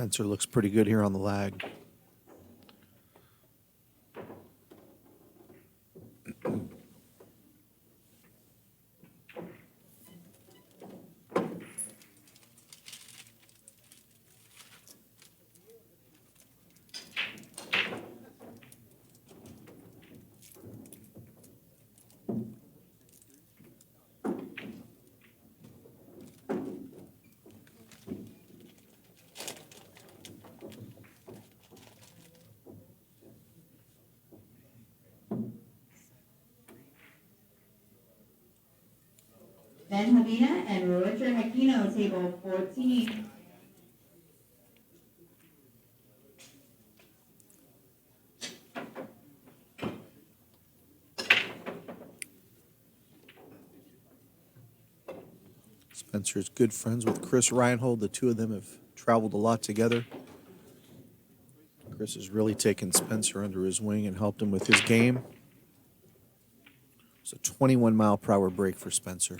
Spencer looks pretty good here on the lag. Ben Habina and Richard Aquino, table 14. Spencer's good friends with Chris Reinhold. The two of them have traveled a lot together. Chris has really taken Spencer under his wing and helped him with his game. It's a 21-mile-per-hour break for Spencer.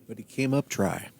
But he came up dry.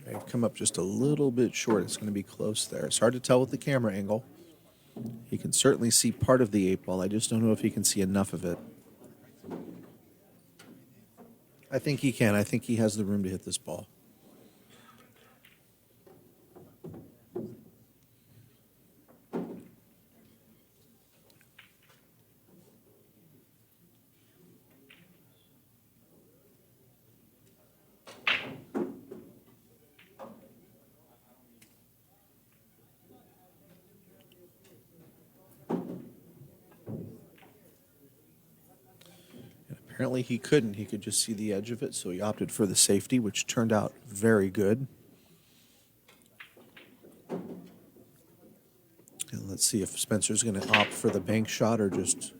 They've come up just a little bit short. It's going to be close there. It's hard to tell with the camera angle. He can certainly see part of the 8 ball. I just don't know if he can see enough of it. I think he can. I think he has the room to hit this ball. Apparently he couldn't. He could just see the edge of it, so he opted for the safety, which turned out very good. And let's see if Spencer's going to opt for the bank shot or just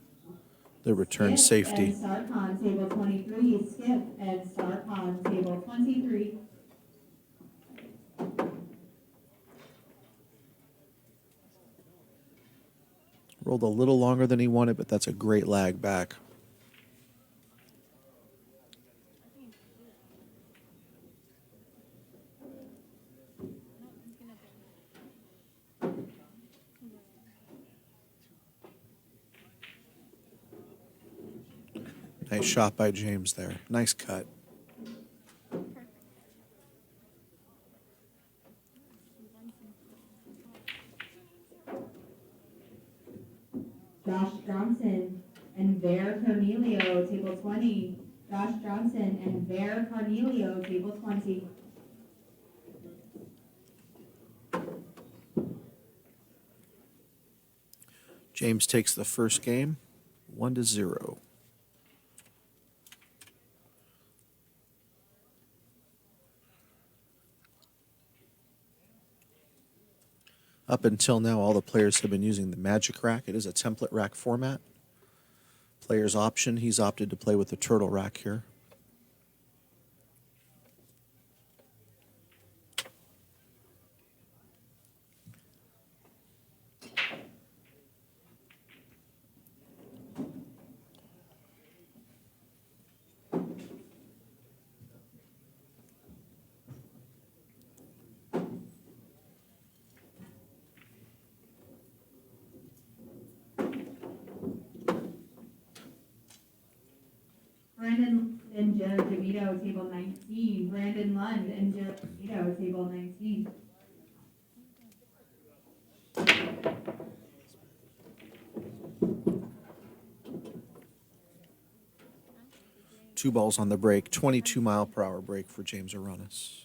the return safety. And Sarkon, table 23. Skip and Sarkon, table 23. Rolled a little longer than he wanted, but that's a great lag back. Nice shot by James there. Nice cut. Josh Johnson and Bear Cornelio, table 20. Josh Johnson and Bear Cornelio, table 20. James takes the first game, 1-0. Up until now, all the players have been using the Magic Rack. It is a template rack format. Player's option, he's opted to play with the Turtle Rack here. Brandon and Jared DeVito, table 19. Brandon Lund and Jared DeVito, table 19. Two balls on the break, 22-mile-per-hour break for James Aranas.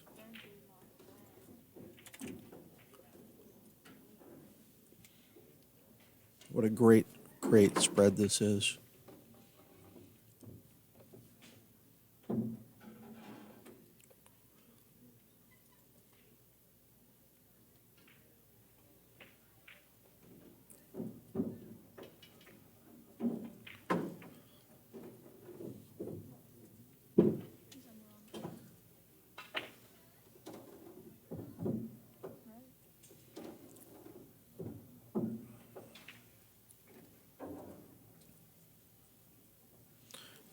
What a great, great spread this is.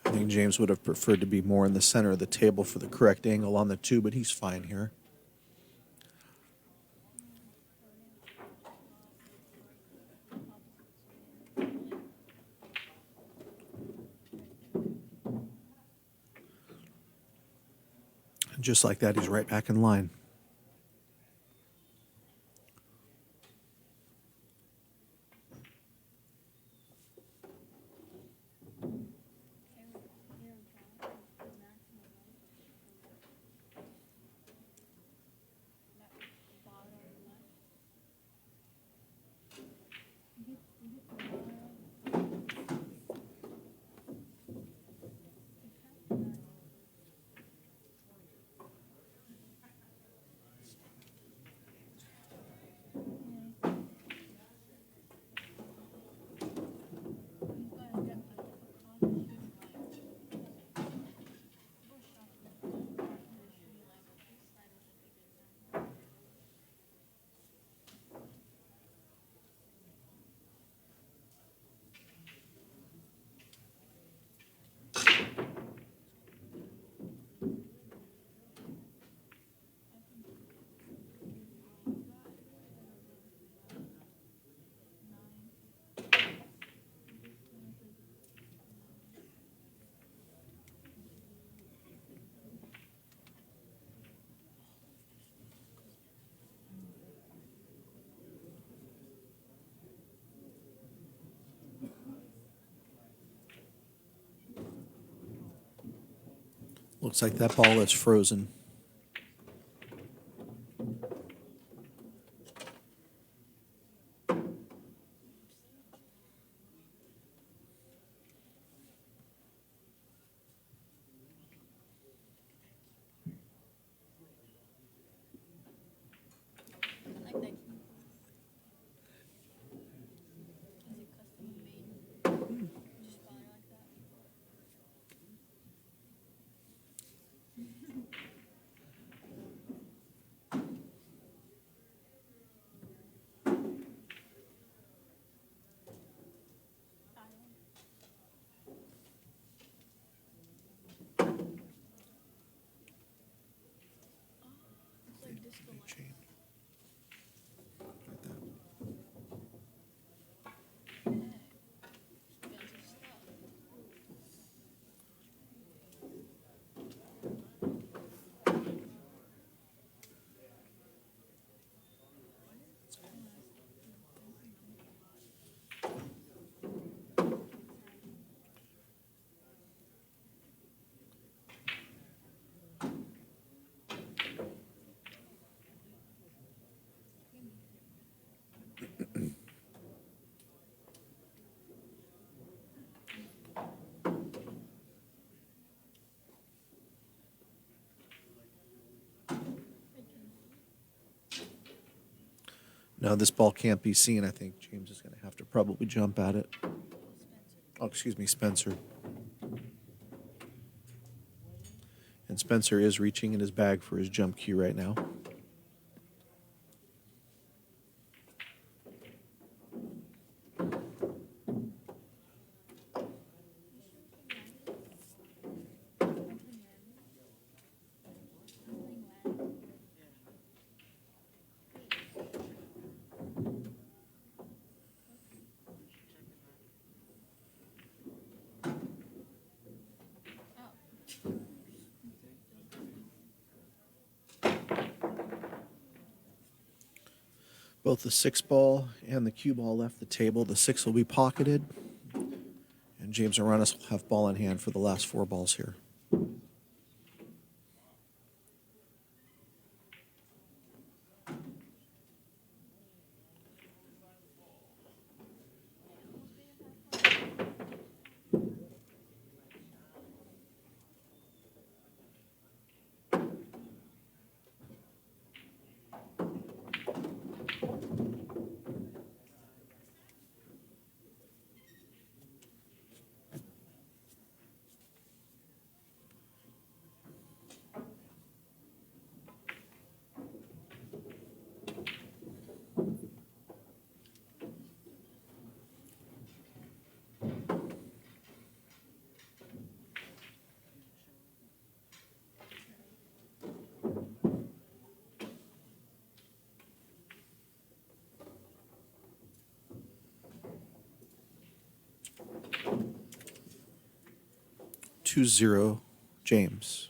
I think James would have preferred to be more in the center of the table for the correct angle on the two, but he's fine here. And just like that, he's right back in line. Looks like that ball is frozen. No, this ball can't be seen. I think James is going to have to probably jump at it. Oh, excuse me, Spencer. And Spencer is reaching in his bag for his jump cue right now. Both the 6 ball and the cue ball left the table. The 6 will be pocketed, and James Aranas will have ball in hand for the last 4 balls here. Two zero, James.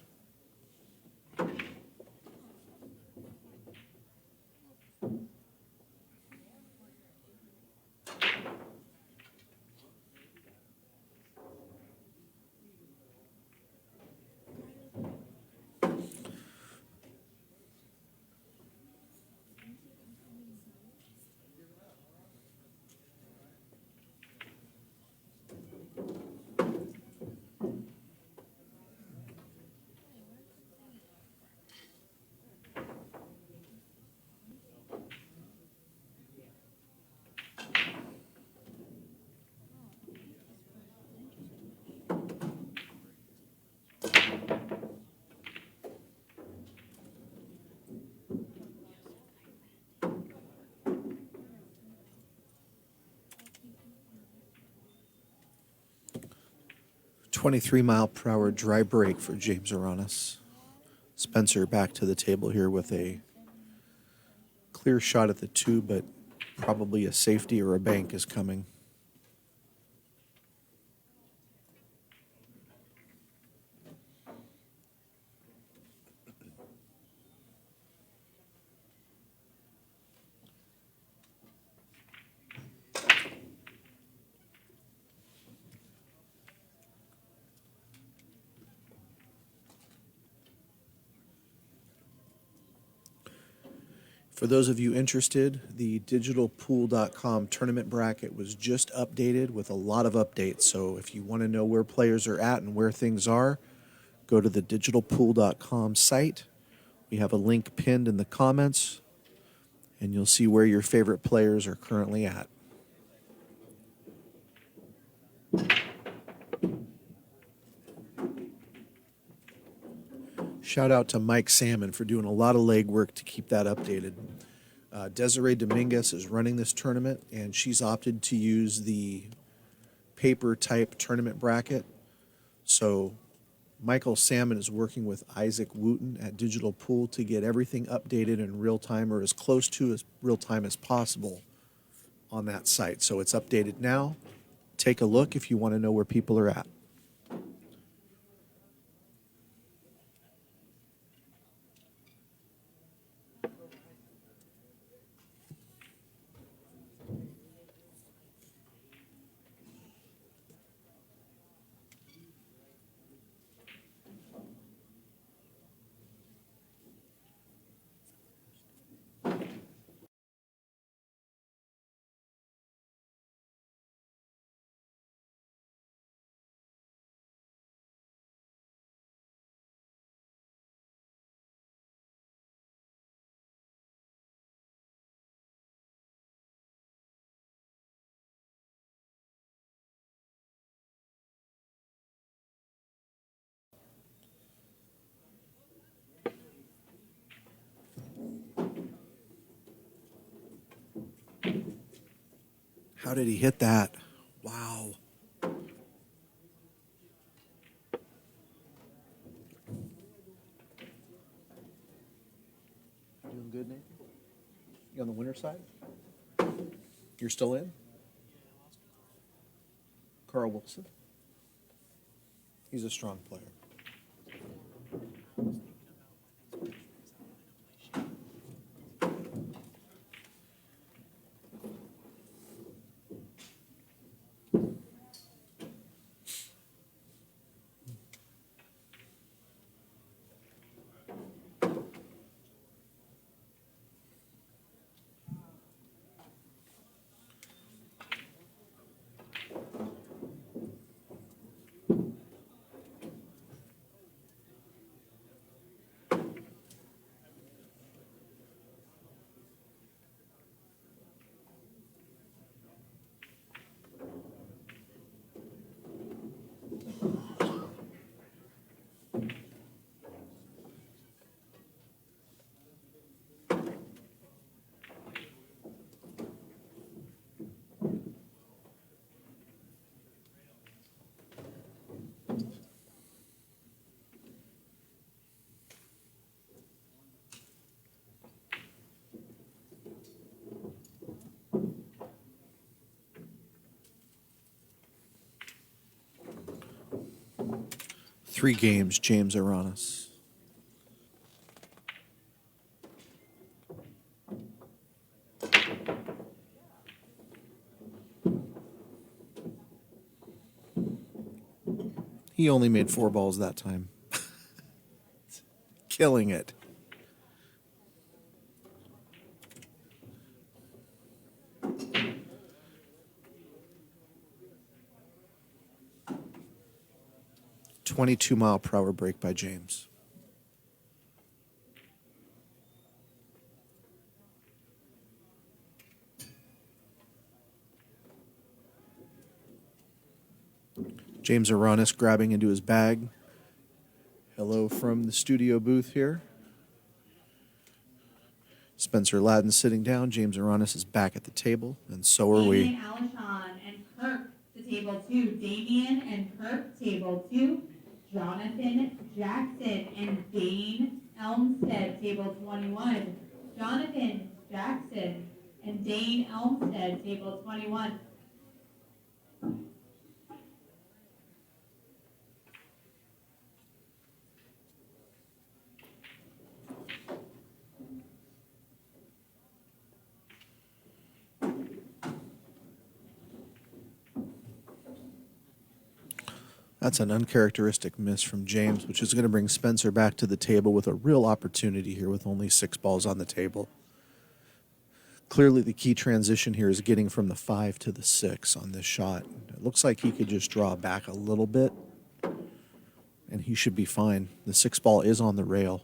.23-mile-per-hour dry break for James Aranas. Spencer back to the table here with a clear shot at the 2, but probably a safety or a bank is coming. For those of you interested, the digitalpool.com tournament bracket was just updated with a lot of updates. So if you want to know where players are at and where things are, go to the digitalpool.com site. We have a link pinned in the comments, and you'll see where your favorite players are currently at. Shout out to Mike Salmon for doing a lot of legwork to keep that updated. Desiree Dominguez is running this tournament, and she's opted to use the paper type tournament bracket. So Michael Salmon is working with Isaac Wooten at Digital Pool to get everything updated in real time, or as close to as real time as possible on that site. So it's updated now. Take a look if you want to know where people are at. How did he hit that? Wow. Doing good, Nate? You on the winner side? You're still in? Carl Wilson? He's a strong player. Three games, James Aranas. He only made 4 balls that time. Killing it. .22-mile-per-hour break by James. James Aranas grabbing into his bag. Hello from the studio booth here. Spencer Ladin sitting down. James Aranas is back at the table, and so are we. Damien Alishon and Kirk to table 2. Damien and Kirk, table 2. Jonathan Jackson and Dane Elmstead, table 21. Jonathan Jackson and Dane Elmstead, table 21. That's an uncharacteristic miss from James, which is going to bring Spencer back to the table with a real opportunity here with only 6 balls on the table. Clearly the key transition here is getting from the 5 to the 6 on this shot. It looks like he could just draw back a little bit, and he should be fine. The 6 ball is on the rail.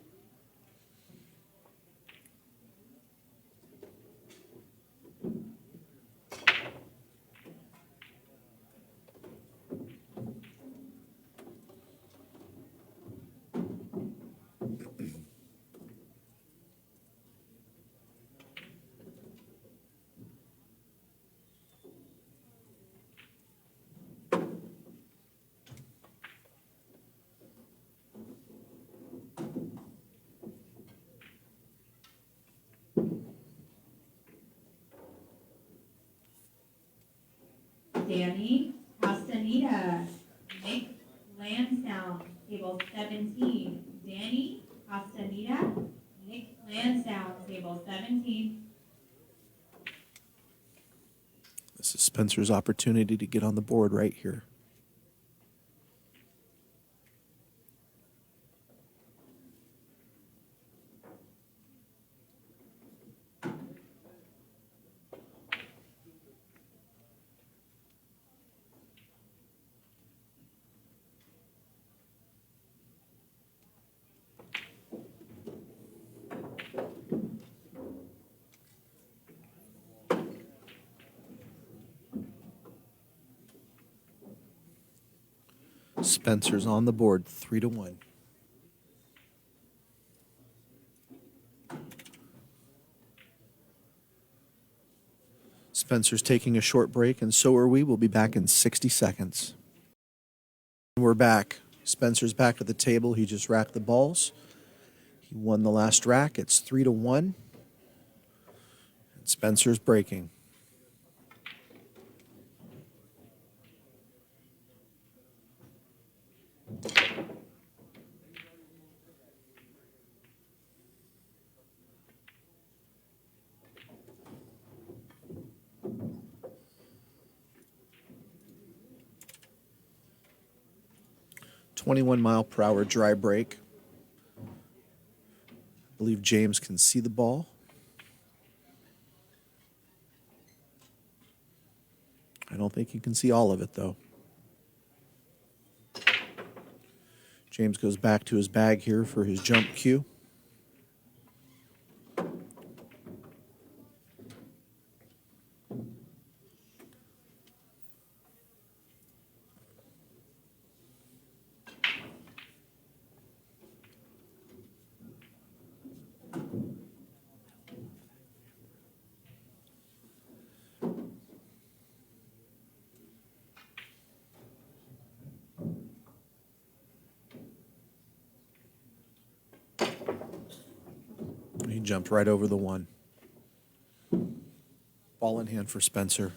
Danny Castaneda, Nick Lansdowne, table 17. Danny Castaneda, Nick Lansdowne, table 17. This is Spencer's opportunity to get on the board right here. Spencer's on the board, 3-1. Spencer's taking a short break, and so are we. We'll be back in 60 seconds. We're back. Spencer's back at the table. He just racked the balls. He won the last rack. It's 3-1. And Spencer's breaking. .21-mile-per-hour dry break. I believe James can see the ball. I don't think he can see all of it, though. James goes back to his bag here for his jump cue. He jumped right over the one. Ball in hand for Spencer.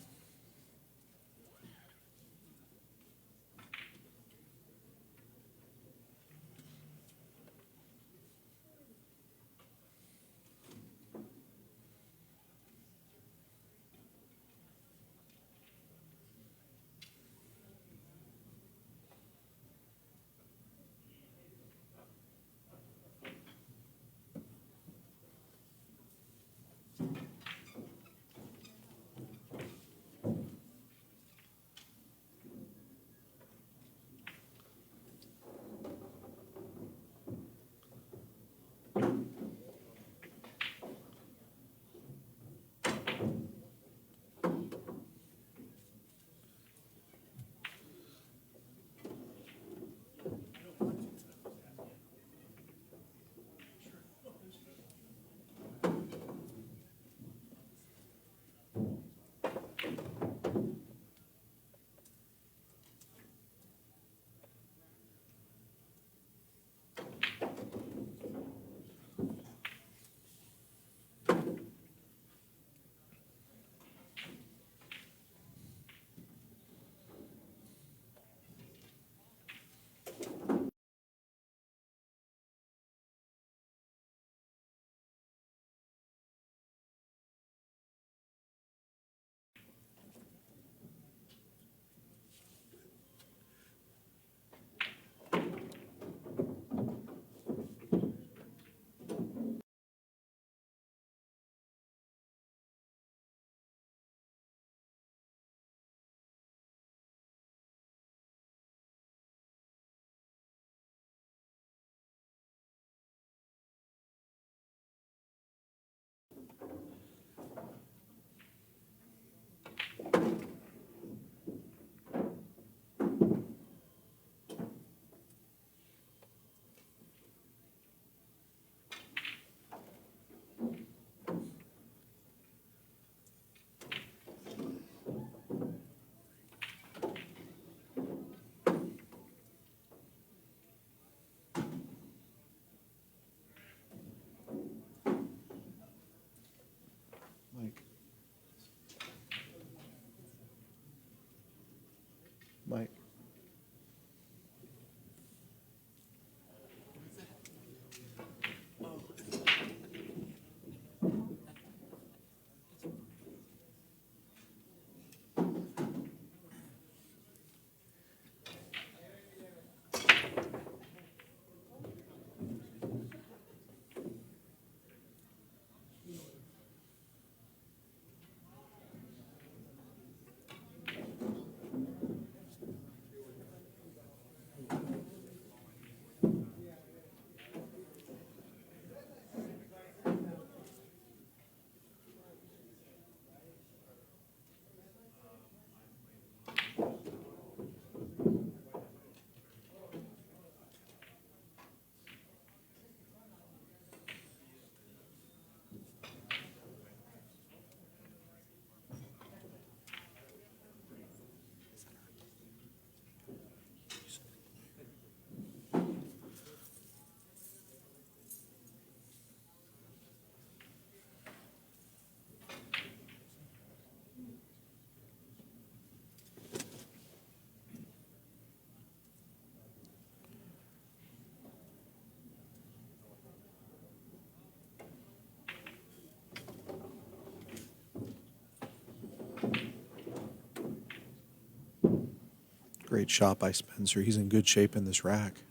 Great shot by Spencer. He's in good shape in this rack.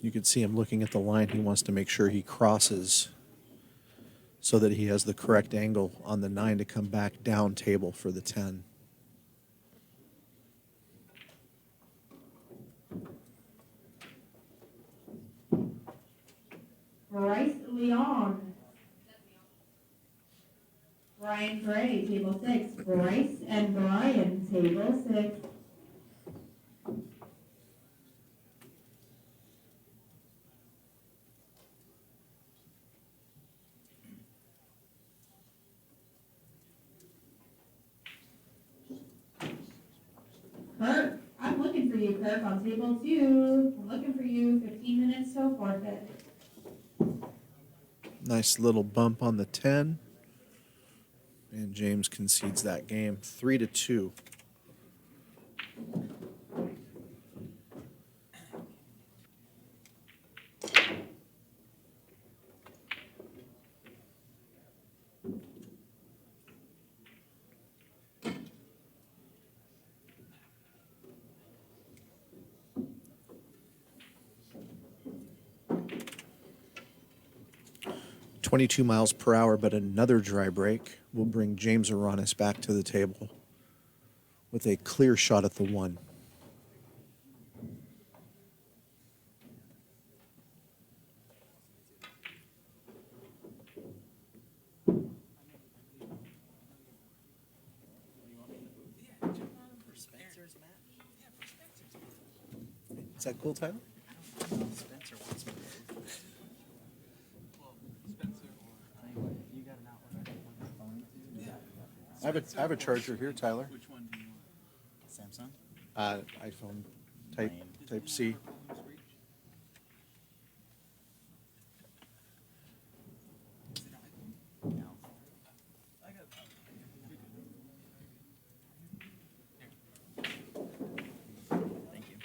You can see him looking at the line. He wants to make sure he crosses so that he has the correct angle on the 9 to come back down table for the 10. Bryce Leon. Brian Gray, table 6. Bryce and Brian, table 6. Kirk, I'm looking for you, Kirk, on table 2. I'm looking for you. 15 minutes till forfeit. Nice little bump on the 10. And James concedes that game 3-2. .22 miles per hour, but another dry break will bring James Aranas back to the table with a clear shot at the 1. Is that cool, Tyler? Spencer wants me to. Well, Spencer or you got an outlet on your phone too? Yeah. I have a charger here, Tyler. Which one do you want? Samsung? iPhone type C. No. Thank you.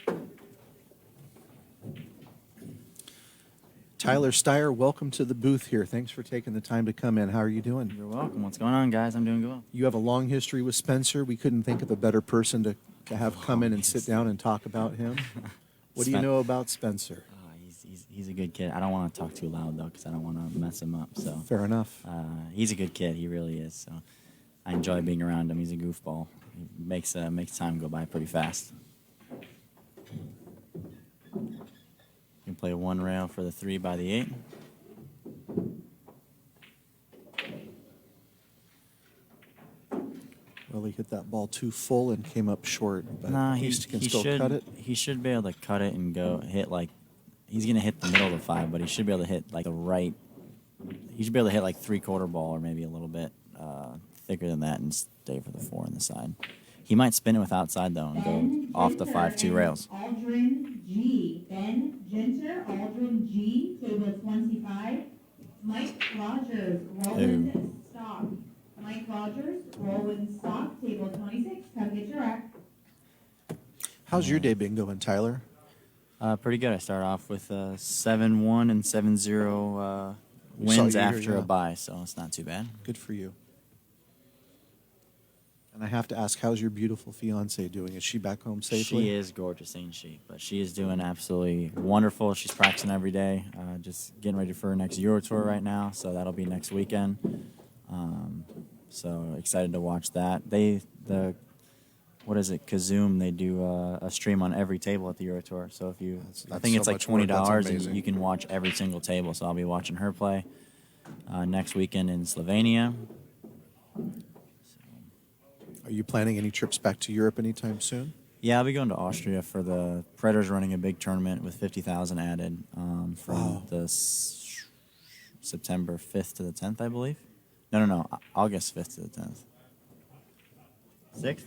Tyler Styer, welcome to the booth here. Thanks for taking the time to come in. How are you doing? You're welcome. What's going on, guys? I'm doing good. You have a long history with Spencer. We couldn't think of a better person to have come in and sit down and talk about him. What do you know about Spencer? He's a good kid. I don't want to talk too loud, though, because I don't want to mess him up. So Fair enough. he's a good kid. He really is. So I enjoy being around him. He's a goofball. He makes time go by pretty fast. You can play one rail for the 3 by the 8. Well, he hit that ball too full and came up short, but Nah, he can still cut it. He should be able to cut it and go hit like. He's gonna hit the middle of the 5, but he should be able to hit like the right. He should be able to hit like 3/4 ball or maybe a little bit thicker than that and stay for the 4 on the side. He might spin it with outside though and go off the 5-2 rails. Aldrin G. Ben Ginter, Aldrin G. Table 25. Mike Rogers, Roland Stock. Mike Rogers, Roland Stock, table 26. Come get your rack. How's your day been going, Tyler? Pretty good. I start off with 7-1 and 7-0 wins you here, after yeah. a bye, so it's not too bad. Good for you. And I have to ask, how's your beautiful fiance doing? Is she back home safely? She is gorgeous, ain't she? But she is doing absolutely wonderful. She's practicing every day. Just getting ready for her next Euro Tour right now, so that'll be next weekend. So excited to watch that. What is it? Kazoom. They do a stream on every table at the Euro Tour. So if you, I think so it's like much work. That's $20, and amazing. you can watch every single table. So I'll be watching her play next weekend in Slovenia. Are you planning any trips back to Europe anytime soon? Yeah, I'll be going to Austria for the Predators running a big tournament with 50,000 added from Wow. the September 5th to the 10th, I believe. No, August 5th to the 10th. 6th?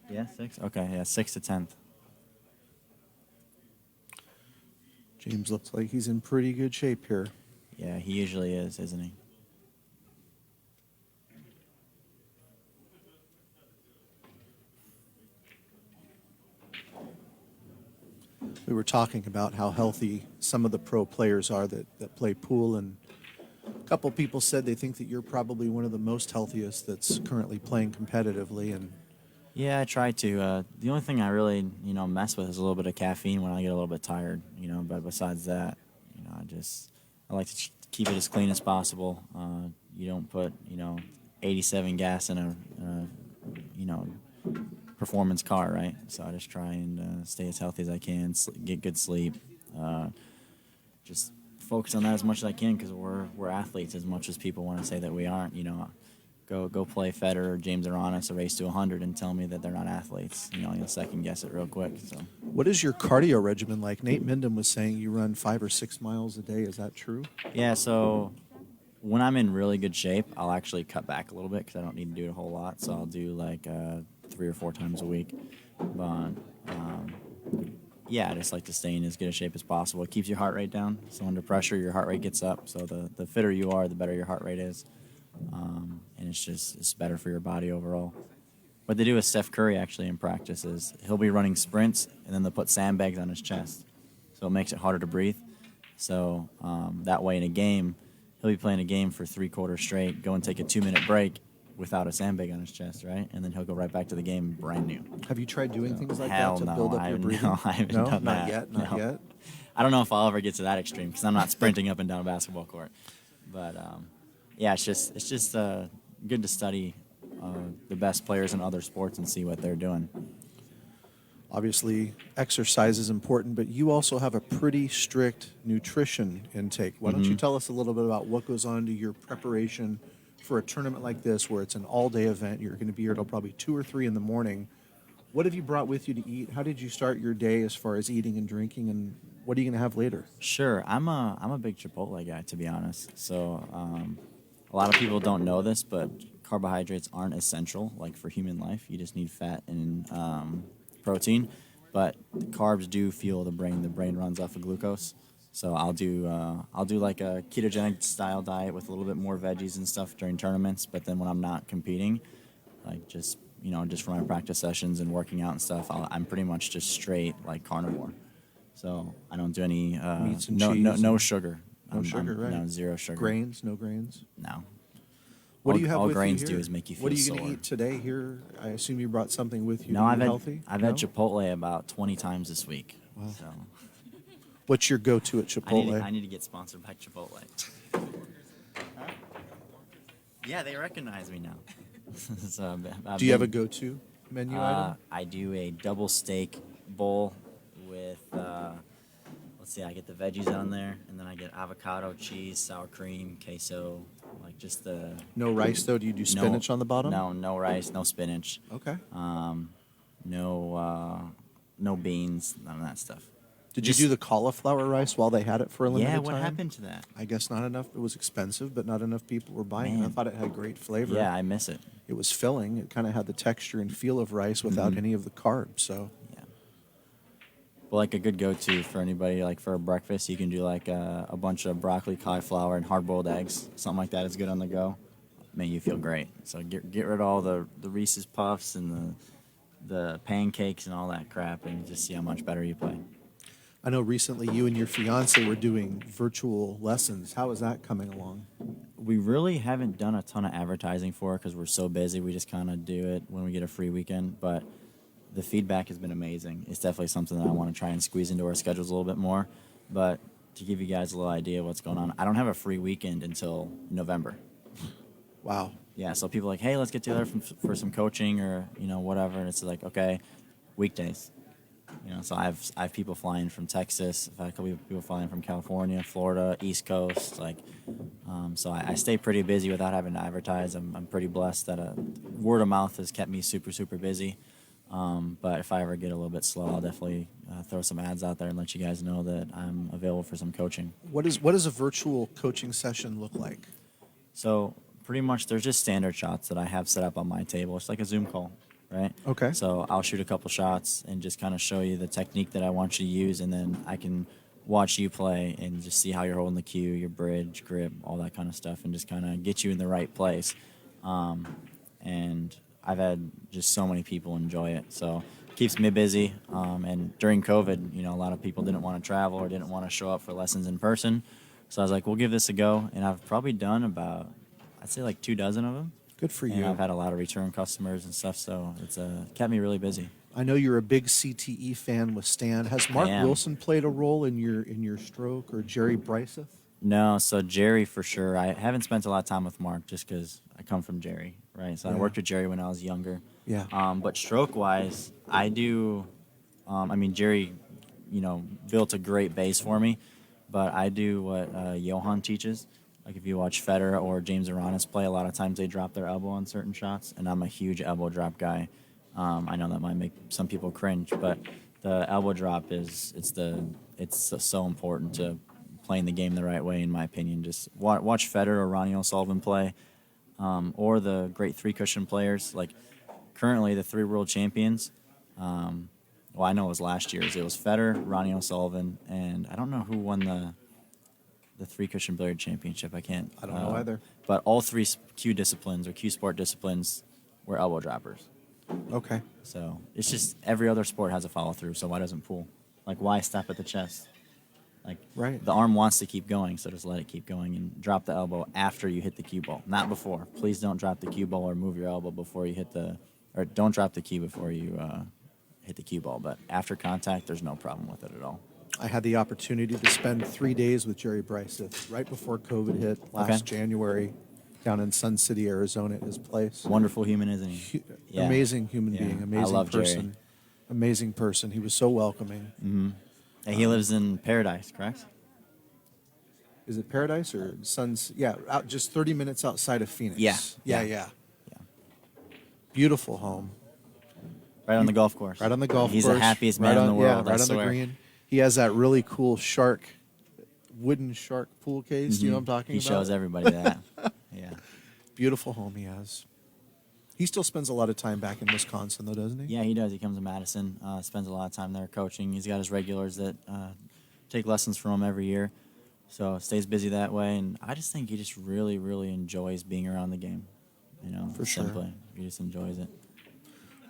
Yeah, 6th. Okay, yeah, 6th to 10th. James looks like he's in pretty good shape here. Yeah, he usually is, isn't he? We were talking about how healthy some of the pro players are that play pool, and a couple people said they think that you're probably one of the most healthiest that's currently playing competitively. And Yeah, I try to. The only thing I really, mess with is a little bit of caffeine when I get a little bit tired, But besides that, I like to keep it as clean as possible. You don't put, 87 gas in a performance car, right? So I just try and stay as healthy as I can, get good sleep, just focus on that as much as I can because we're athletes as much as people want to say that we aren't. Go play Federer or James Aranas a race to 100 and tell me that they're not athletes. You'll second guess it real quick. So what is your cardio regimen like? Nate Minden was saying you run 5 or 6 miles a day. Is that true? yeah, so when I'm in really good shape, I'll actually cut back a little bit because I don't need to do a whole lot. So I'll do like 3 or 4 times a week. But yeah, I just like to stay in as good a shape as possible. It keeps your heart rate down. So under pressure, your heart rate gets up. So the fitter you are, the better your heart rate is. And it's better for your body overall. What they do with Steph Curry actually in practice is he'll be running sprints and then they'll put sandbags on his chest. So it makes it harder to breathe. So that way in a game, he'll be playing a game for 3 quarters straight, go and take a 2-minute break without a sandbag on his chest, right? And then he'll go right back to the game brand new. Have you tried doing things like Hell that to no, build up I your haven't- breathing? no, I haven't done not that. yet. Not No. yet. I don't know if I'll ever get to that extreme because I'm not sprinting up and down a basketball court. But yeah, it's just good to study the best players in other sports and see what they're doing. Obviously, exercise is important, but you also have a pretty strict nutrition intake. Why don't you tell us a little bit about what goes on into your preparation for a tournament like this, where it's an all-day event? You're going to be here till probably 2 or 3 in the morning. What have you brought with you to eat? How did you start your day as far as eating and drinking, and what are you going to have later? Sure, I'm a big Chipotle guy, to be honest. So a lot of people don't know this, but carbohydrates aren't essential like for human life. You just need fat and protein, but the carbs do fuel the brain. The brain runs off of glucose. So I'll do like a ketogenic style diet with a little bit more veggies and stuff during tournaments. But then when I'm not competing, like just for my practice sessions and working out and stuff, I'm pretty much just straight like carnivore. So I don't do any Meats and no cheese no and- sugar. No sugar, right? No, 0 sugar. Grains? No grains? No. What all, do you have all with grains you do here? is make you feel What are you sore. going to eat today here? I assume you brought something with you No, to I've eat had healthy? I've No? had Chipotle about 20 times this week. Wow. So What's your go-to at Chipotle? I need to get sponsored by Chipotle. Yeah, they recognize me now. So Do you have a go-to menu item? I do a double steak bowl with, let's see, I get the veggies on there, and then I get avocado, cheese, sour cream, queso, like just the... No rice, though? Do you do spinach on the bottom? No rice, no spinach, Okay. no beans, none of that stuff. Did you do the cauliflower rice while they had it for a limited Yeah, time? what happened to that? I guess not enough. It was expensive, but not enough people were buying it. I Man. thought it had great flavor. Yeah, I miss it. It was filling. It kind of had the texture and feel of rice without any of the carbs. So Yeah. Well, like a good go-to for anybody, like for a breakfast, you can do like a bunch of broccoli, cauliflower, and hard-boiled eggs. Something like that is good on the go. Man, you feel great. So get rid of all the Reese's Puffs and the pancakes and all that crap, and just see how much better you play. I know recently you and your fiance were doing virtual lessons. How is that coming along? We really haven't done a ton of advertising for it because we're so busy. We just kind of do it when we get a free weekend. But the feedback has been amazing. It's definitely something that I want to try and squeeze into our schedules a little bit more. But to give you guys a little idea of what's going on, I don't have a free weekend until November. Wow. Yeah, so people are like, hey, let's get together for some coaching or whatever, and it's like, okay, weekdays. So I have people flying from Texas. I've had a couple of people flying from California, Florida, East Coast. So I stay pretty busy without having to advertise. I'm pretty blessed that word of mouth has kept me super, super busy. But if I ever get a little bit slow, I'll definitely throw some ads out there and let you guys know that I'm available for some coaching. What does a virtual coaching session look like? So pretty much there's just standard shots that I have set up on my table. It's like a Zoom call, right? Okay. So I'll shoot a couple shots and just kind of show you the technique that I want you to use, and then I can watch you play and just see how you're holding the cue, your bridge, grip, all that kind of stuff, and just kind of get you in the right place. And I've had just so many people enjoy it. So it keeps me busy. And during COVID, a lot of people didn't want to travel or didn't want to show up for lessons in person. So I was like, we'll give this a go. And I've probably done about, I'd say like 24 of them. Good for And you. I've had a lot of return customers and stuff. So it's kept me really busy. I know you're a big CTE fan with Stan. Has Mark am. Wilson played a role in your stroke, or Jerry Bryseth? No, so Jerry for sure. I haven't spent a lot of time with Mark just because I come from Jerry, right? So I Yeah. worked with Jerry when I was younger. Yeah. But stroke-wise, I do. Jerry, built a great base for me, but I do what Johan teaches. Like if you watch Federer or James Aranas play, a lot of times they drop their elbow on certain shots, and I'm a huge elbow drop guy. I know that might make some people cringe, but the elbow drop it's so important to playing the game the right way, in my opinion. Just watch Federer or Ronnie O'Sullivan play, or the great three cushion players. Like currently, the 3 world champions. Well, I know it was last year's. It was Federer, Ronnie O'Sullivan, and I don't know who won the 3 cushion billiard championship. I don't know either. But all 3 Q disciplines or Q sport disciplines were elbow droppers. Okay. So it's just every other sport has a follow through. So why doesn't pool? Like why stop at the chest? Like Right. the arm wants to keep going, so just let it keep going and drop the elbow after you hit the cue ball, not before. Please don't drop the cue ball or move your elbow before you or don't drop the cue before you hit the cue ball. But after contact, there's no problem with it at all. I had the opportunity to spend 3 days with Jerry Bryseth right before COVID hit last January down in Sun City, Arizona, at his place. Wonderful human, isn't he? Yeah. Amazing human Yeah. being, I amazing love Jerry. person. Amazing person. He was so welcoming. And he lives in Paradise, correct? Is it Paradise or Suns? Yeah, out just 30 minutes outside of Phoenix. Yeah. Yeah. Yeah. Beautiful home. Right on the golf course. Right on the golf He's course. the happiest man right in the world. Yeah, right I on swear. the green. He has that really cool wooden shark pool case. Do you know what I'm talking He about? shows everybody that. Yeah. Beautiful home he has. He still spends a lot of time back in Wisconsin, though, doesn't he? Yeah, he does. He comes to Madison, spends a lot of time there coaching. He's got his regulars that take lessons from him every year, so stays busy that way. And I just think he just really, really enjoys being around the game. For sure. simply. He just enjoys it.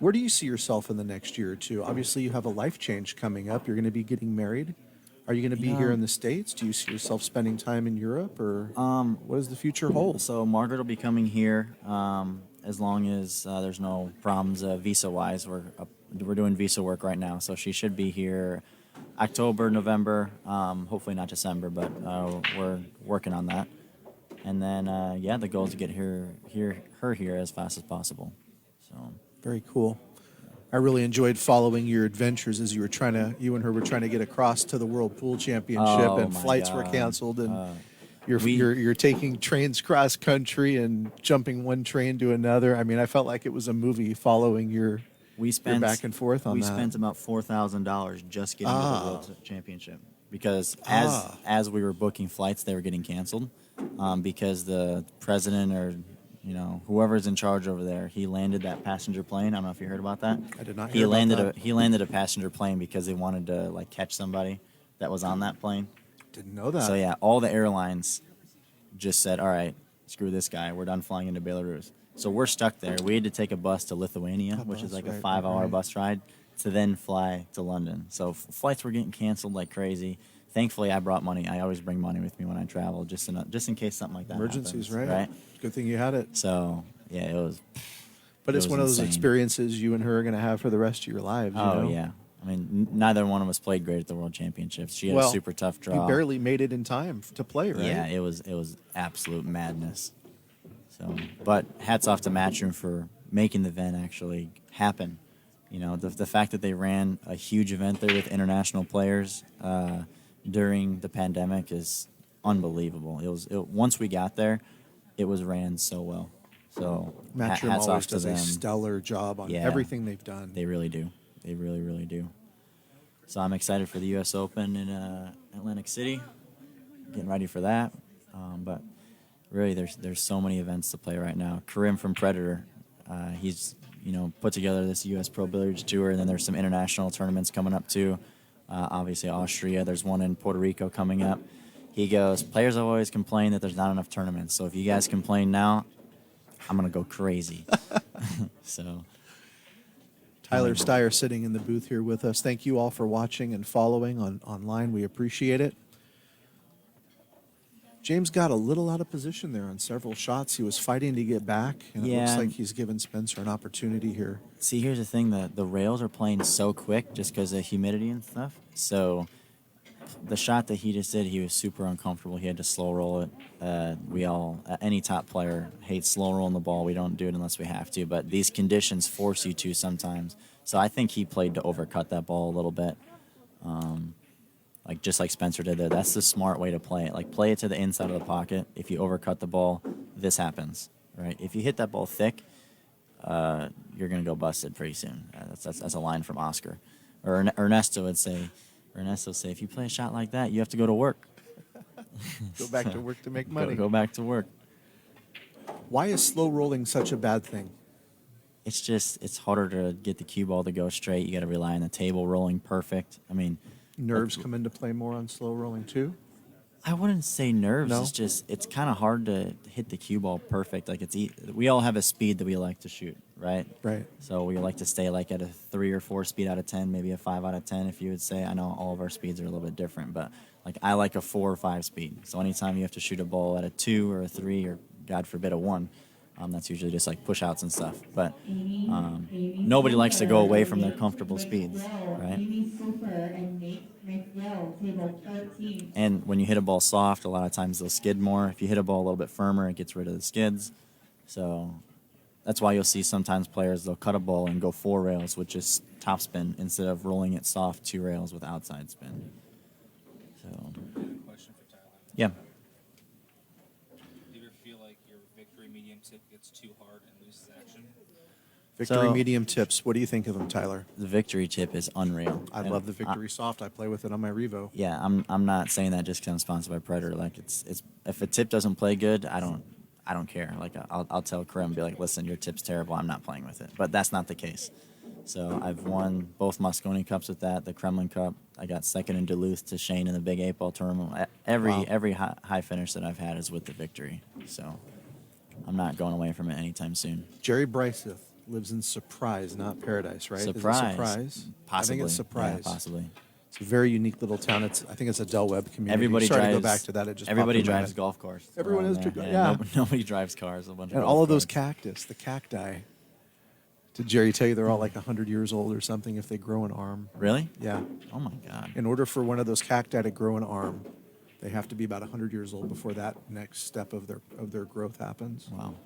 Where do you see yourself in the next year or two? Obviously, you have a life change coming up. You're going to be getting married. Are you going to be here in the States? Do you see yourself spending time in Europe, or what does the future hold? So Margaret will be coming here as long as there's no problems visa-wise. We're doing visa work right now, so she should be here October, November, hopefully not December, but we're working on that. And then, the goal is to get her here as fast as possible. So Very cool. I really enjoyed following your adventures as you and her were trying to get across to the World Pool Championship, Oh, and my flights were God. canceled, and We- you're taking trains cross country and jumping one train to another. I mean, I felt like it was a movie following your back and forth on we that. spent about $4,000 just getting to the World Championship because as we were booking flights, they were getting canceled because the president or whoever's in charge over there, he landed that passenger plane. I don't know if you heard about that. I did not He hear about landed that. he landed a passenger plane because they wanted to catch somebody that was on that plane. Didn't know that. So yeah, all the airlines just said, "All right, screw this guy. We're done flying into Belarus." So we're stuck there. We had to take a bus to Lithuania, which is like a 5-hour bus ride, to then fly to London. So flights were getting canceled like crazy. Thankfully, I brought money. I always bring money with me when I travel, just in case something like that Emergencies, happens, right? Good thing you had it. So yeah, it was. But it it's was one of those insane. experiences you and her are going to have for the rest of your lives. Oh you know? yeah. I mean, neither one of us played great at the World Championships. She had a super tough draw. You barely made it in time to play, right? Yeah, it was absolute madness. So, but hats off to Matchroom for making the event actually happen. The fact that they ran a huge event there with international players during the pandemic is unbelievable. Once we got there, it was ran so well. So Matchroom hats always off to does a them. stellar job on Yeah. everything they've done. They really do. They really, really do. So I'm excited for the U.S. Open in Atlantic City. Getting ready for that. But really, there's so many events to play right now. Karim from Predator, he's put together this U.S. Pro Billiards Tour, and then there's some international tournaments coming up too. Obviously Austria. There's one in Puerto Rico coming up. He goes, players always complain that there's not enough tournaments. So if you guys complain now, I'm gonna go crazy. So Tyler Styer sitting in the booth here with us. Thank you all for watching and following online. We appreciate it. James got a little out of position there on several shots. He was fighting to get back, and it looks Yeah. like he's given Spencer an opportunity here. see, here's the thing: the rails are playing so quick just because of humidity and stuff. So the shot that he just did, he was super uncomfortable. He had to slow roll it. Any top player hates slow rolling the ball. We don't do it unless we have to, but these conditions force you to sometimes. So I think he played to overcut that ball a little bit. Just like Spencer did there. That's the smart way to play it. Like, play it to the inside of the pocket. If you overcut the ball, this happens, right? If you hit that ball thick, you're going to go busted pretty soon. That's a line from Oscar. Or Ernesto would say, if you play a shot like that, you have to go to work. Go back to work to make money. Go back to work. Why is slow rolling such a bad thing? It's harder to get the cue ball to go straight. You got to rely on the table rolling perfect. I mean, Nerves come into play more on slow rolling too? I wouldn't say nerves. No? It's kind of hard to hit the cue ball perfect. Like, we all have a speed that we like to shoot, right? Right. So we like to stay like at a 3 or 4 speed out of 10, maybe a 5 out of 10. If you would say, I know all of our speeds are a little bit different, but like, I like a 4 or 5 speed. So anytime you have to shoot a ball at a 2 or a 3 or God forbid a 1, that's usually just like push outs and stuff. But nobody likes to go away from their comfortable speeds, right? And when you hit a ball soft, a lot of times they'll skid more. If you hit a ball a little bit firmer, it gets rid of the skids. So that's why you'll see sometimes players, they'll cut a ball and go 4 rails with just topspin instead of rolling it soft 2 rails with outside spin. So, Question for Tyler. yeah. Do you ever feel like your victory medium tip gets too hard and loses action? Victory So- medium tips. What do you think of them, Tyler? The victory tip is unreal. I And love the Victory Soft. I play with it on my Revo. Yeah, I'm not saying that just because I'm sponsored by Predator. Like, it's if a tip doesn't play good, I don't care. Like, I'll tell Karim, be like, listen, your tip's terrible. I'm not playing with it. But that's not the case. So I've won both Moscone Cups with that, the Kremlin Cup. I got second in Duluth to Shane in the Big 8-ball tournament. Every high finish that I've had is with the victory. So I'm not going away from it anytime soon. Jerry Bryseth lives in Surprise, not Paradise, right? Surprise. Is it Surprise? Possibly. I think it's Surprise. Yeah, possibly. It's a very unique little town. I think it's a Del Webb community. Everybody Sorry drives. to go back to that. It just everybody popped in my drives head. golf cars. Everyone around is there. dri- yeah. Nobody drives cars. A bunch of And golf all of those carts. the cacti. Did Jerry tell you they're all like 100 years old or something if they grow an arm? Really? Yeah. Oh my God. In order for one of those cacti to grow an arm, they have to be about 100 years old before that next step of their growth happens. Wow.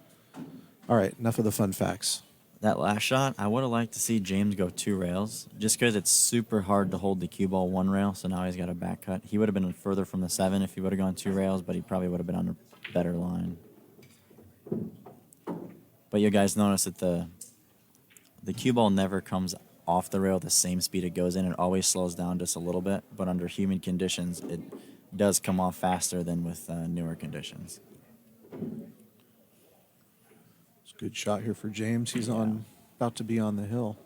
All right, enough of the fun facts. That last shot, I would have liked to see James go 2 rails, just because it's super hard to hold the cue ball 1 rail. So now he's got a back cut. He would have been further from the 7 if he would have gone 2 rails, but he probably would have been on a better line. But you guys notice that the cue ball never comes off the rail the same speed it goes in. It always slows down just a little bit, but under humid conditions, it does come off faster than with newer conditions. It's a good shot here for James. He's about to be on the hill.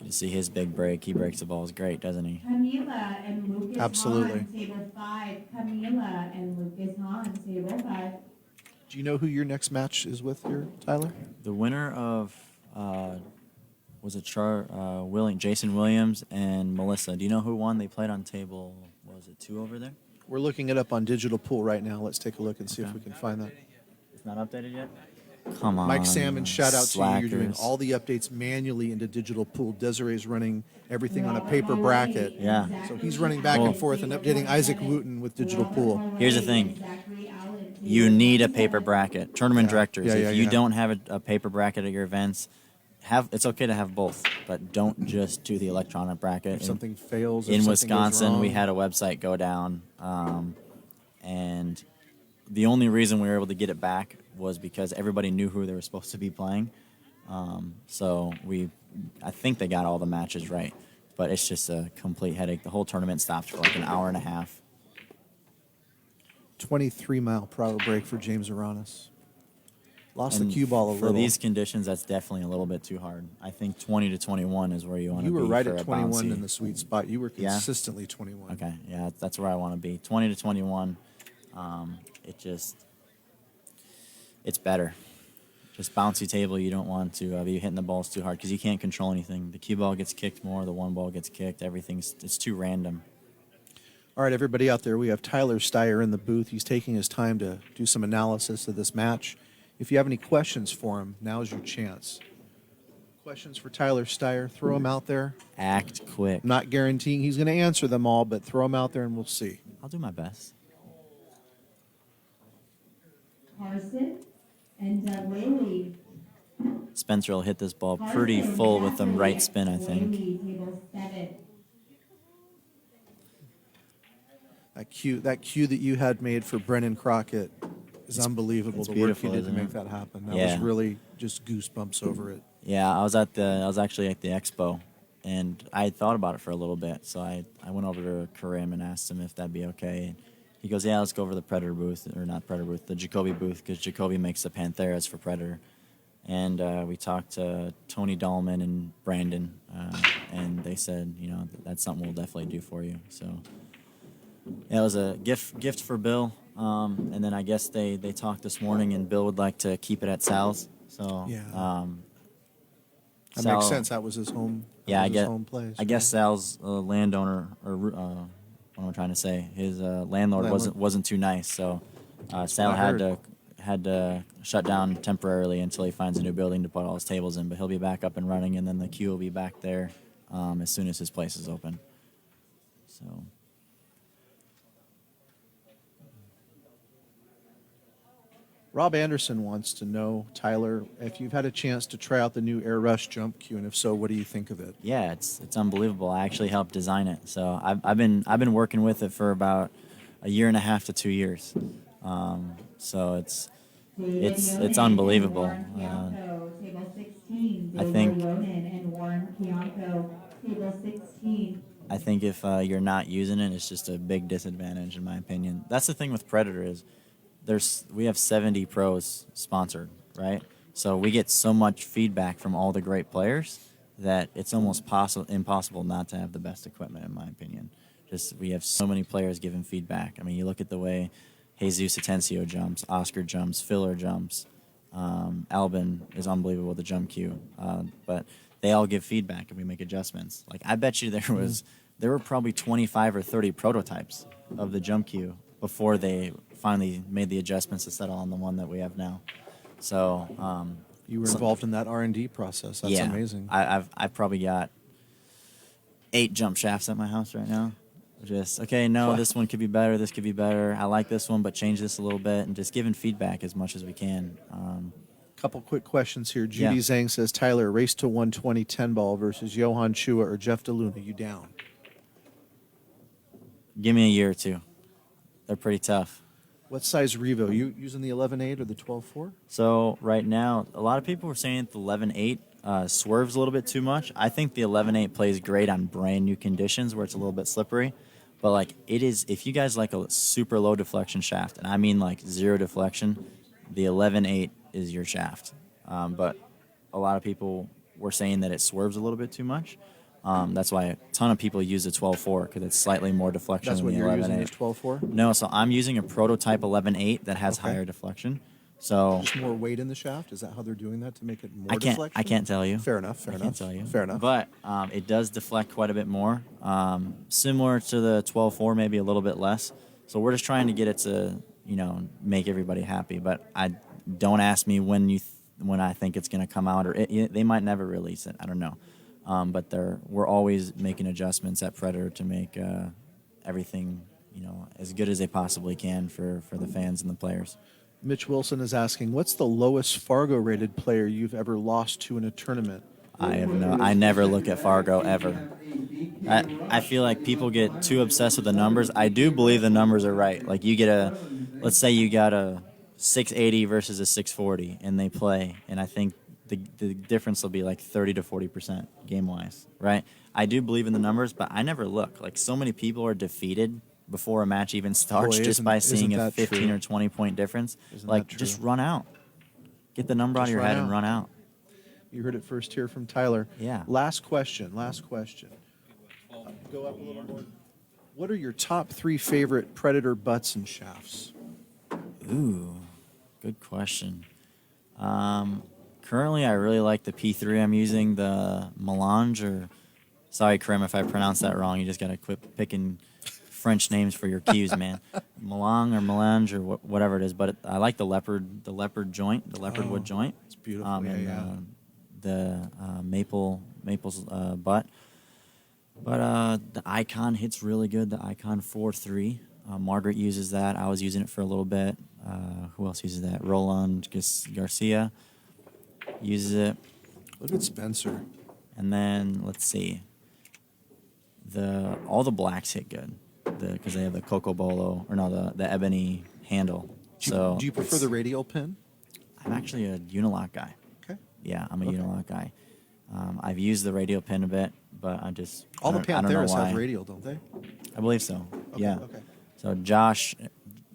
You see his big break. He breaks the balls great, doesn't he? Camila and Lucas Absolutely. Hahn, table 5. Camila and Lucas Hahn, table 5. Do you know who your next match is with here, Tyler? The winner of was it Jason Williams and Melissa. Do you know who won? They played on table, what was it, 2 over there? We're looking it up on Digital Pool right now. Let's take a look and see if Okay. we can find that. It's not updated yet? Come on. Mike Salmon, shout out to you. You're doing slackers. all the updates manually into Digital Pool. Desiree's running everything on a paper bracket. Yeah. So he's running back and forth and updating Isaac Wooten with Digital Pool. Here's the thing. You need a paper bracket. Tournament directors, Yeah, if you yeah. don't have a paper bracket at your events, it's okay to have both, but don't just do the electronic bracket. If something fails or In something goes Wisconsin, we wrong. had a website go down, and the only reason we were able to get it back was because everybody knew who they were supposed to be playing. So I think they got all the matches right, but it's just a complete headache. The whole tournament stopped for like an hour and a half. 23-mile-per-hour break for James Aranas. Lost And the cue ball a for little. these conditions, that's definitely a little bit too hard. I think 20 to 21 is where you want to You be. were right for at a 21 bouncy. in the sweet spot. You were Yeah? consistently 21. Okay, yeah, that's where I want to be. 20 to 21. it's better. Just bouncy table, you don't want to be hitting the balls too hard because you can't control anything. The cue ball gets kicked more, the one ball gets kicked. It's too random. All right, everybody out there, we have Tyler Styer in the booth. He's taking his time to do some analysis of this match. If you have any questions for him, now's your chance. Questions for Tyler Styer, throw them out there. Act quick. I'm not guaranteeing he's going to answer them all, but throw them out there and we'll see. I'll do my best. Carson and Doug Whaley. Spencer will hit this ball pretty full with the right spin, I think. Table 7. That cue that you had made for Brendan Crockett is unbelievable. it's The work beautiful, you did to isn't make it? that happen. That Yeah. was really just goosebumps over it. Yeah, I was actually at the expo, and I had thought about it for a little bit. So I went over to Karim and asked him if that'd be okay. And he goes, "Yeah, let's go over to the Predator booth, or not Predator booth, the Jacoby booth, because Jacoby makes the Pantheras for Predator." And we talked to Tony Dahlman and Brandon, and they said, that's something we'll definitely do for you. So yeah, it was a gift for Bill. And then I guess they talked this morning, and Bill would like to keep it at Sal's. So Yeah. That Sal- makes sense. That was his home. Yeah, his home place. I guess Sal's landowner, or what am I trying to say? His landlord wasn't too nice, so Sal had to shut down temporarily until he finds a new building to put all his tables in. But he'll be back up and running, and then the queue will be back there as soon as his place is open. So. Rob Anderson wants to know, Tyler, if you've had a chance to try out the new Air Rush jump cue, and if so, what do you think of it? Yeah, it's unbelievable. I actually helped design it, so I've been working with it for about a year and a half to 2 years. So it's unbelievable. Table 16. I think- Ronan and Warren Kianco. Table 16. I think if you're not using it, it's just a big disadvantage, in my opinion. That's the thing with Predator is we have 70 pros sponsored, right? So we get so much feedback from all the great players that it's almost impossible not to have the best equipment, in my opinion. Just we have so many players giving feedback. I mean, you look at the way Jesus Atencio jumps, Oscar jumps, Filler jumps. Albin is unbelievable with the jump cue. But they all give feedback and we make adjustments. Like, I bet you there were probably 25 or 30 prototypes of the jump cue before they finally made the adjustments to settle on the one that we have now. So You were involved in that R&D process. That's amazing. I've probably got 8 jump shafts at my house right now. Just, this one could be better, this could be better. I like this one, but change this a little bit, and just giving feedback as much as we can. Couple quick questions here. Judy Zhang says, Tyler, race to 120 10 ball versus Johan Chua or Jeff DeLuna. You down? Give me a year or two. They're pretty tough. What size Revo? You using the 11.8 or the 12.4? So right now, a lot of people were saying that the 11.8 swerves a little bit too much. I think the 11.8 plays great on brand new conditions where it's a little bit slippery. But like it is, if you guys like a super low deflection shaft, and I mean like 0 deflection, the 11.8 is your shaft. But a lot of people were saying that it swerves a little bit too much. That's why a ton of people use the 12.4 because it's slightly more deflection That's than what the you're using 11.8. is 12.4? No, so I'm using a prototype 11.8 that has higher deflection. So Just more weight in the shaft? Is that how they're doing that to make it more I deflection? can't tell you. Fair enough. I can't tell you. Fair enough. But it does deflect quite a bit more, similar to the 12.4, maybe a little bit less. So we're just trying to get it to make everybody happy. But don't ask me when I think it's going to come out, or they might never release it. I don't know. But we're always making adjustments at Predator to make everything as good as they possibly can for the fans and the players. Mitch Wilson is asking, what's the lowest Fargo-rated player you've ever lost to in a tournament? I never look at Fargo ever. I feel like people get too obsessed with the numbers. I do believe the numbers are right. Like let's say you got a 680 versus a 640 and they play, and I think the difference will be like 30 to 40% game-wise, right? I do believe in the numbers, but I never look. Like, so many people are defeated before a match even starts just by seeing a 15 or 20-point difference. Like, just run out. Get the number out of your head and run out. You heard it first here from Tyler. Yeah. Last question. Go up a little more. What are your top 3 favorite Predator butts and shafts? Ooh, good question. Currently, I really like the P3 I'm using, the Melange, or sorry, Krim, if I pronounced that wrong. You just got to quit picking French names for your cues, man. Melange or Melange or whatever it is. But I like the leopard joint, the leopard wood joint. It's beautiful. And the maple's butt. But the Icon hits really good. The Icon 4.3. Margaret uses that. I was using it for a little bit. Who else uses that? Roland Garcia uses it. Look at Spencer. And then let's see. All the blacks hit good because they have the Coco Bolo the ebony handle. Do you prefer the radial pin? I'm actually a Unilock guy. Okay. Yeah, I'm a Unilock guy. I've used the radial pin a bit, but All the I don't know Pantheras why. have radial, don't they? I believe so. Okay, Yeah. okay. So Josh,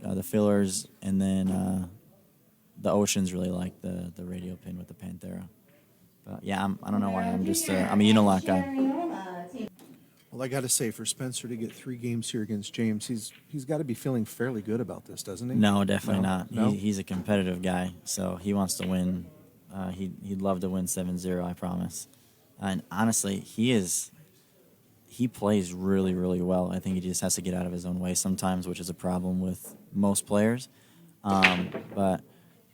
the fillers, and then the Oceans really like the radial pin with the Panthera. But yeah, I don't know why. I'm a Unilock guy. Well, I got to say, for Spencer to get 3 games here against James, he's got to be feeling fairly good about this, doesn't he? No, definitely not. No? He's a competitive guy, so he wants to win. He'd love to win 7-0, I promise. And honestly, he plays really, really well. I think he just has to get out of his own way sometimes, which is a problem with most players. But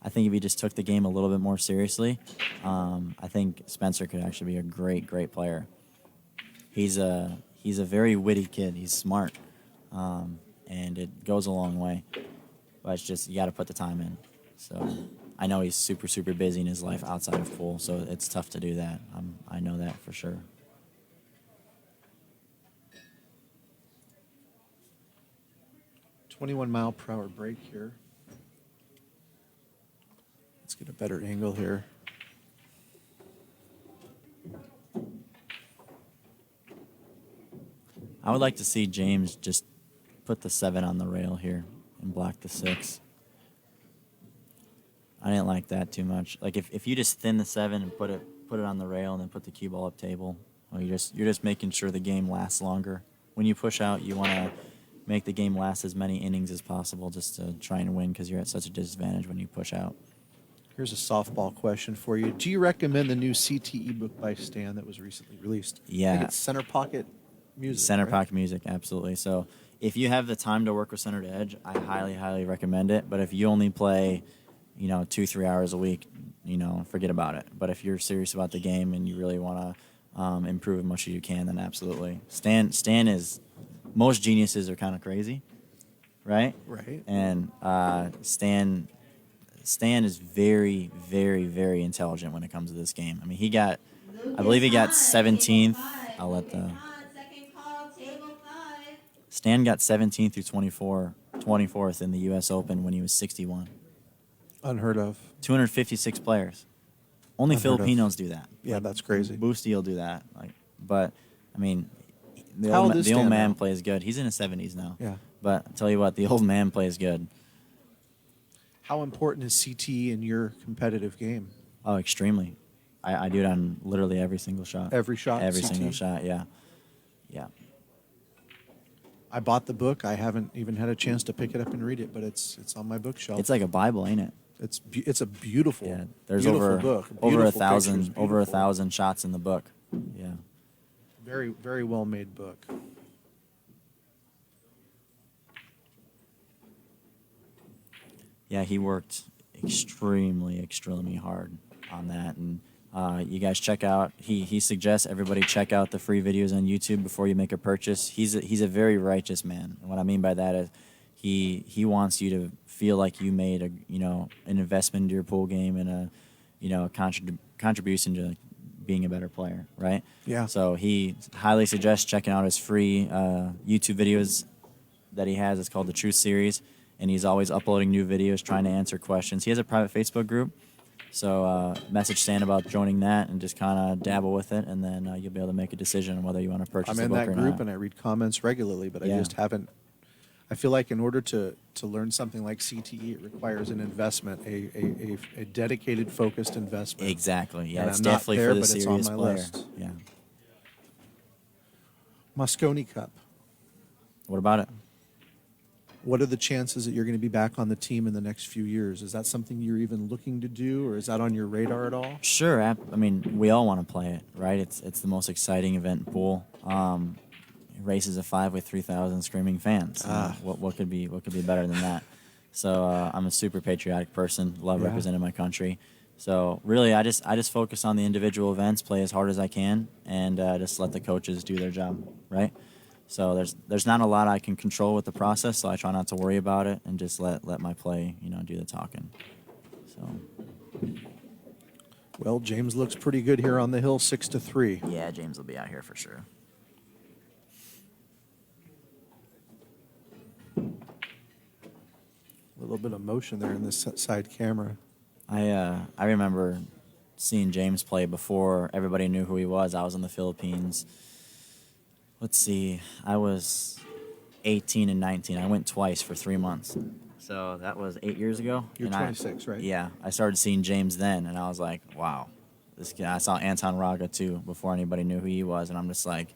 I think if he just took the game a little bit more seriously, I think Spencer could actually be a great, great player. He's a very witty kid. He's smart, and it goes a long way. But it's just you got to put the time in. So I know he's super, super busy in his life outside of pool, so it's tough to do that. I know that for sure. .21-mile-per-hour break here. Let's get a better angle here. I would like to see James just put the 7 on the rail here and block the 6. I didn't like that too much. Like if you just thin the 7 and put it on the rail and then put the cue ball up table, well, you're just making sure the game lasts longer. When you push out, you want to make the game last as many innings as possible just to try and win because you're at such a disadvantage when you push out. Here's a softball question for you. Do you recommend the new CTE book by Stan that was recently released? Yeah. I think it's Center Pocket Music. Center right? Pocket Music, absolutely. So if you have the time to work with Centered Edge, I highly, highly recommend it. But if you only play, 2-3 hours a week, forget about it. But if you're serious about the game and you really want to improve as much as you can, then absolutely. Stan is, most geniuses are kind of crazy, right? Right. And Stan is very, very, very intelligent when it comes to this game. I mean, I believe he got 17th. I'll let the Stan got 17th through 24th in the U.S. Open when he was 61. Unheard of. 256 players. Only Unheard of. Filipinos do that. Yeah, that's crazy. Boosty will do that. But I mean, the How old, old is the old Stan man now? plays good. He's in his 70s now. Yeah. But I'll tell you what, the old man plays good. How important is CTE in your competitive game? Oh, extremely. I do it on literally every single shot. Every shot, Every CTE? single shot. Yeah. Yeah. I bought the book. I haven't even had a chance to pick it up and read it, but it's on my bookshelf. It's like a Bible, ain't it? It's a beautiful, Yeah. There's beautiful book. over Beautiful pictures, 1,000 shots in the book. Yeah. Very, very well made book. Yeah, he worked extremely, extremely hard on that, and you guys check out. He suggests everybody check out the free videos on YouTube before you make a purchase. He's a very righteous man, and what I mean by that is he wants you to feel like you made an investment into your pool game and a contribution to being a better player, right? Yeah. So he highly suggests checking out his free YouTube videos that he has. It's called the Truth Series, and he's always uploading new videos, trying to answer questions. He has a private Facebook group, so message Stan about joining that and just kind of dabble with it, and then you'll be able to make a decision on whether you want to purchase I'm the in book that or group not. and I read comments regularly, but I Yeah. just haven't. I feel like in order to learn something like CTE, it requires an investment, a dedicated, focused investment. Exactly. Yeah, And it's I'm not definitely there, for the but it's on serious my player. list. Yeah. Moscone Cup. What about it? What are the chances that you're going to be back on the team in the next few years? Is that something you're even looking to do, or is that on your radar at all? Sure. I mean, we all want to play it, right? It's the most exciting event in pool. Races a 5 with 3,000 screaming fans. What could be better than that? So I'm a super patriotic person. Love representing my country. So really, I just focus on the individual events, play as hard as I can, and just let the coaches do their job, right? So there's not a lot I can control with the process, so I try not to worry about it and just let my play, do the talking. So. Well, James looks pretty good here on the hill, 6-3. Yeah, James will be out here for sure. A little bit of motion there in this side camera. I remember seeing James play before everybody knew who he was. I was in the Philippines. Let's see, I was 18 and 19. I went twice for 3 months. So that was 8 years ago. You're 26, right? Yeah, I started seeing James then, and I was like, wow. This guy. I saw Anton Raga, too, before anybody knew who he was, and I'm just like,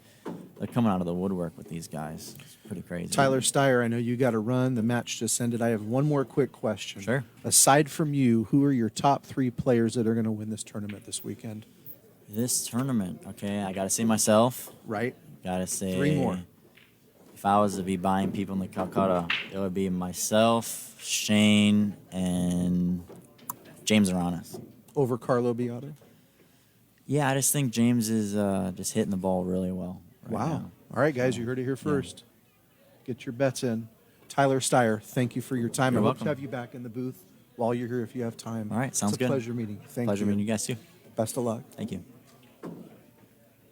they're coming out of the woodwork with these guys. It's pretty crazy. Tyler Styer, I know you got to run. The match just ended. I have one more quick question. Sure. Aside from you, who are your top 3 players that are going to win this tournament this weekend? This tournament, okay, I got to say myself. Right. Got to say 3 more. If I was to be buying people in the Calcutta, it would be myself, Shane, and James Aranas. Over Carlo Beato? Yeah, I just think James is just hitting the ball really well. Wow. Now. All right, guys, you heard it here first. Get your bets in. Tyler Styer, thank you for your time. You're I hope welcome. to have you back in the booth while you're here if you have time. All right, sounds it's a good. pleasure meeting you. Thank Pleasure you. meeting you guys, too. Best of luck. Thank you.